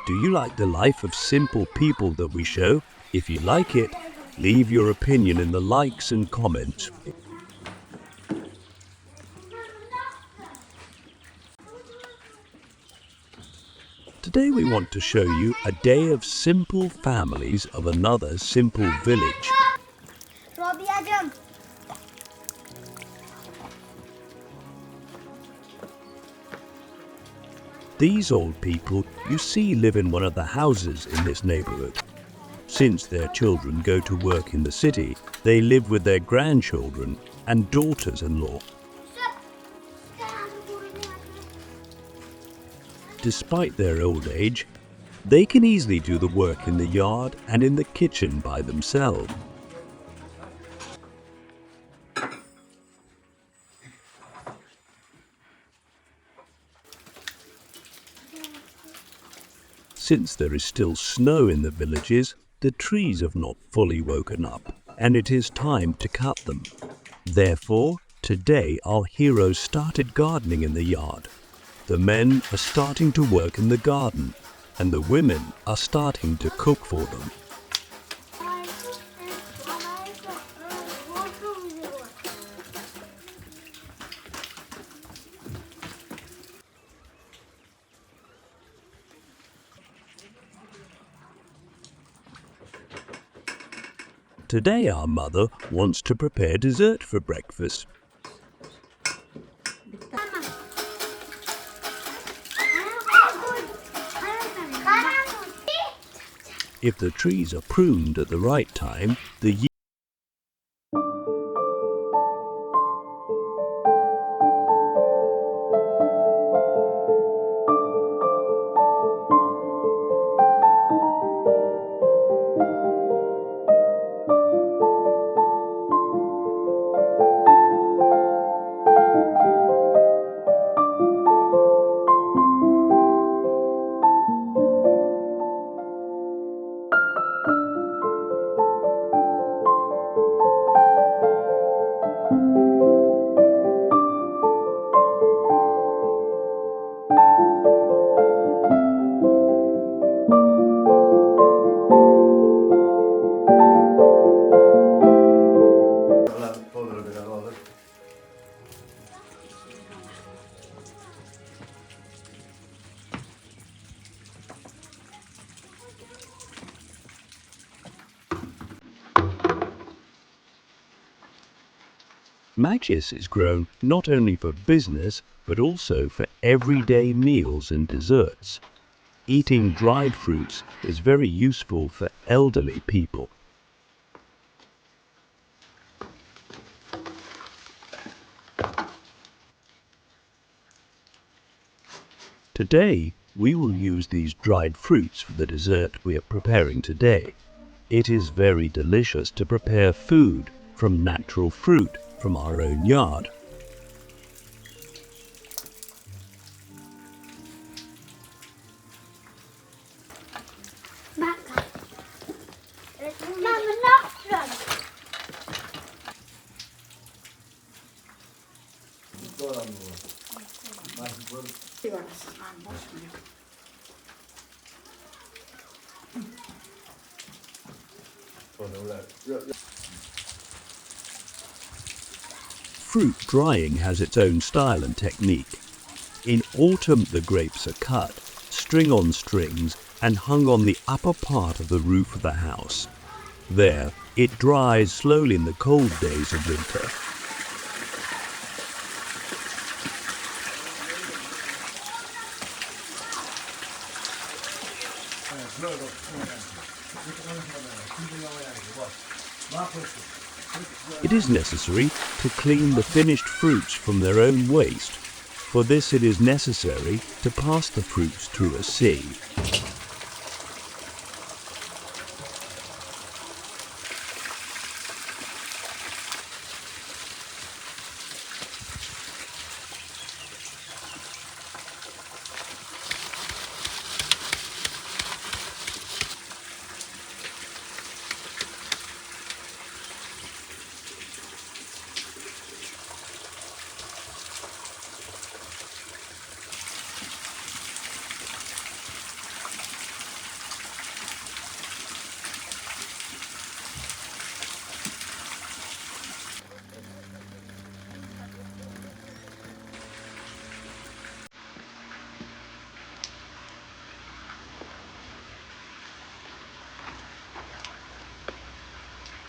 Do you like the life of simple people that we show? If you like it, leave your opinion in the likes and comments. Today we want to show you a day of simple families of another simple village. These old people you see live in one of the houses in this neighborhood. Since their children go to work in the city, they live with their grandchildren and daughters-in-law. Despite their old age, they can easily do the work in the yard and in the kitchen by themselves. Since there is still snow in the villages, the trees have not fully woken up, and it is time to cut them. Therefore, today our heroes started gardening in the yard. The men are starting to work in the garden, and the women are starting to cook for them. Today our mother wants to prepare dessert for breakfast. If the trees are pruned at the right time, the Bakxlava is grown not only for business, but also for everyday meals and desserts. Eating dried fruits is very useful for elderly people. Today, we will use these dried fruits for the dessert we are preparing today. It is very delicious to prepare food from natural fruit from our own yard. Fruit drying has its own style and technique. In autumn, the grapes are cut, string on strings, and hung on the upper part of the roof of the house. There, it dries slowly in the cold days of winter. It is necessary to clean the finished fruits from their own waste. For this it is necessary to pass the fruits through a sieve.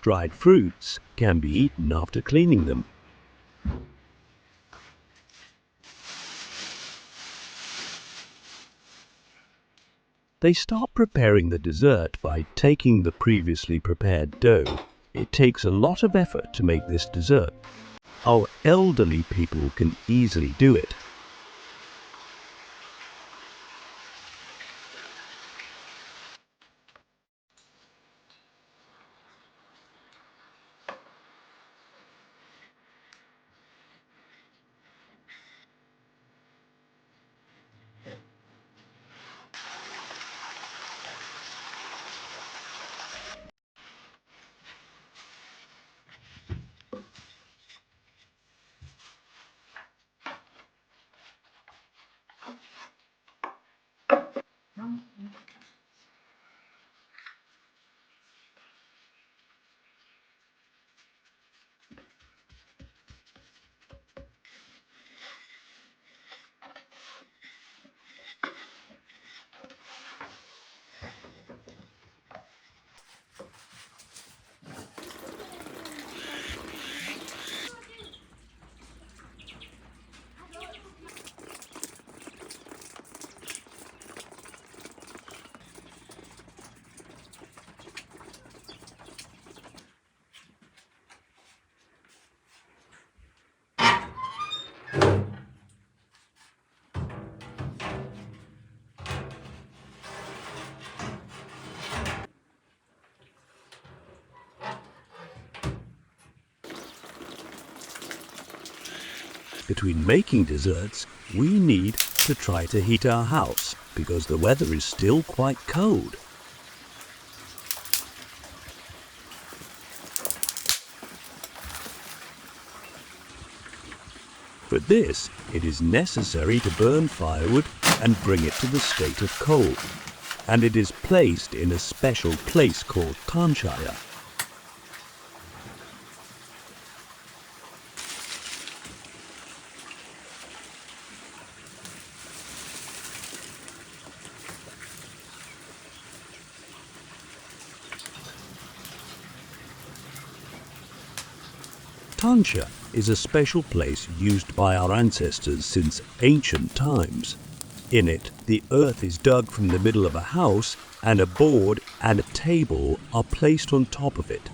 Dried fruits can be eaten after cleaning them. They start preparing the dessert by taking the previously prepared dough. It takes a lot of effort to make this dessert. Our elderly people can easily do it. Between making desserts, we need to try to heat our house because the weather is still quite cold. For this, it is necessary to burn firewood and bring it to the state of cold, and it is placed in a special place called tanchaya. Tancha is a special place used by our ancestors since ancient times. In it, the earth is dug from the middle of a house and a board and a table are placed on top of it.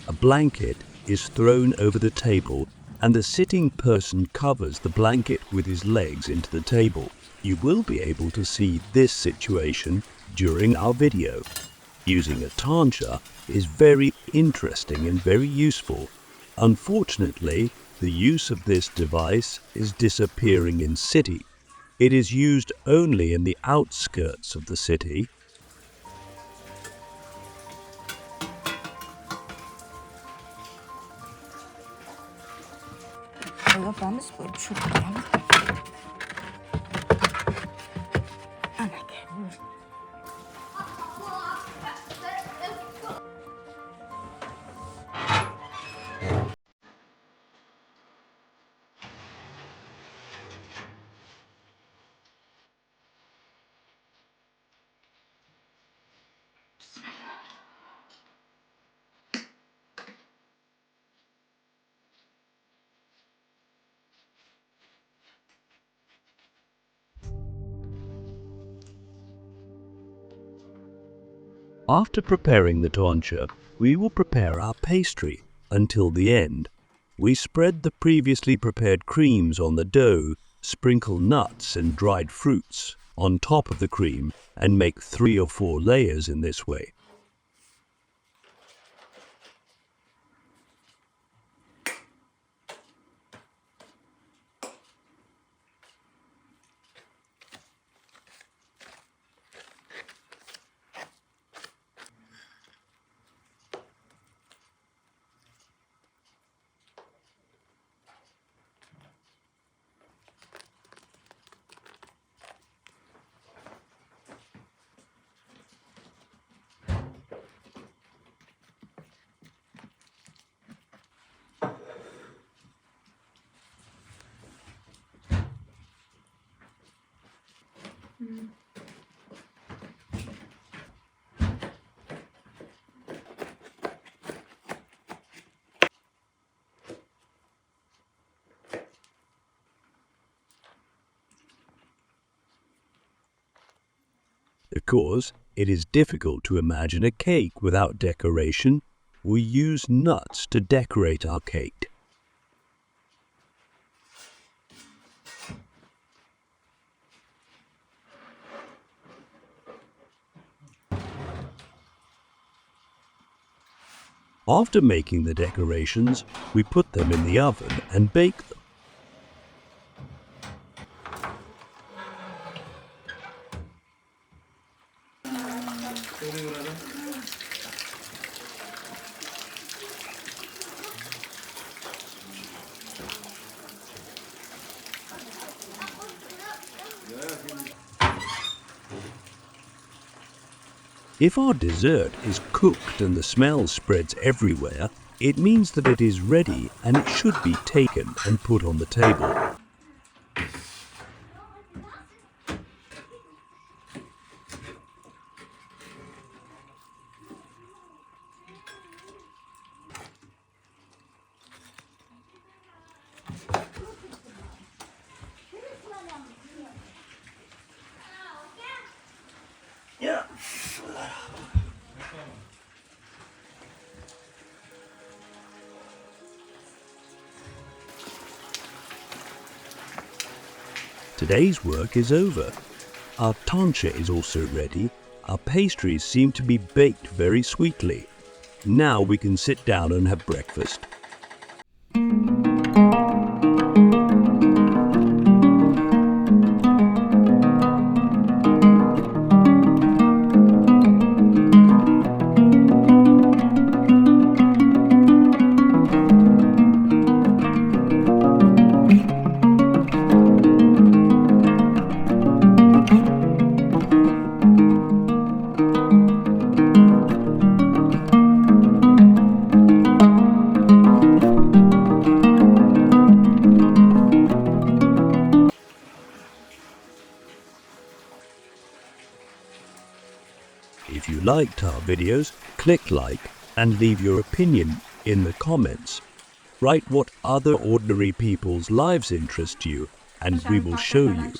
A blanket is thrown over the table and the sitting person covers the blanket with his legs into the table. You will be able to see this situation during our video. Using a tancha is very interesting and very useful. Unfortunately, the use of this device is disappearing in city. It is used only in the outskirts of the city. After preparing the tancha, we will prepare our pastry until the end. We spread the previously prepared creams on the dough, sprinkle nuts and dried fruits on top of the cream, and make 3 or 4 layers in this way. Of course, it is difficult to imagine a cake without decoration. We use nuts to decorate our cake. After making the decorations, we put them in the oven and bake them. If our dessert is cooked and the smell spreads everywhere, it means that it is ready and it should be taken and put on the table. Today's work is over. Our tancha is also ready. Our pastries seem to be baked very sweetly. Now we can sit down and have breakfast. If you liked our videos, click like and leave your opinion in the comments. Write what other ordinary people's lives interest you and we will show you.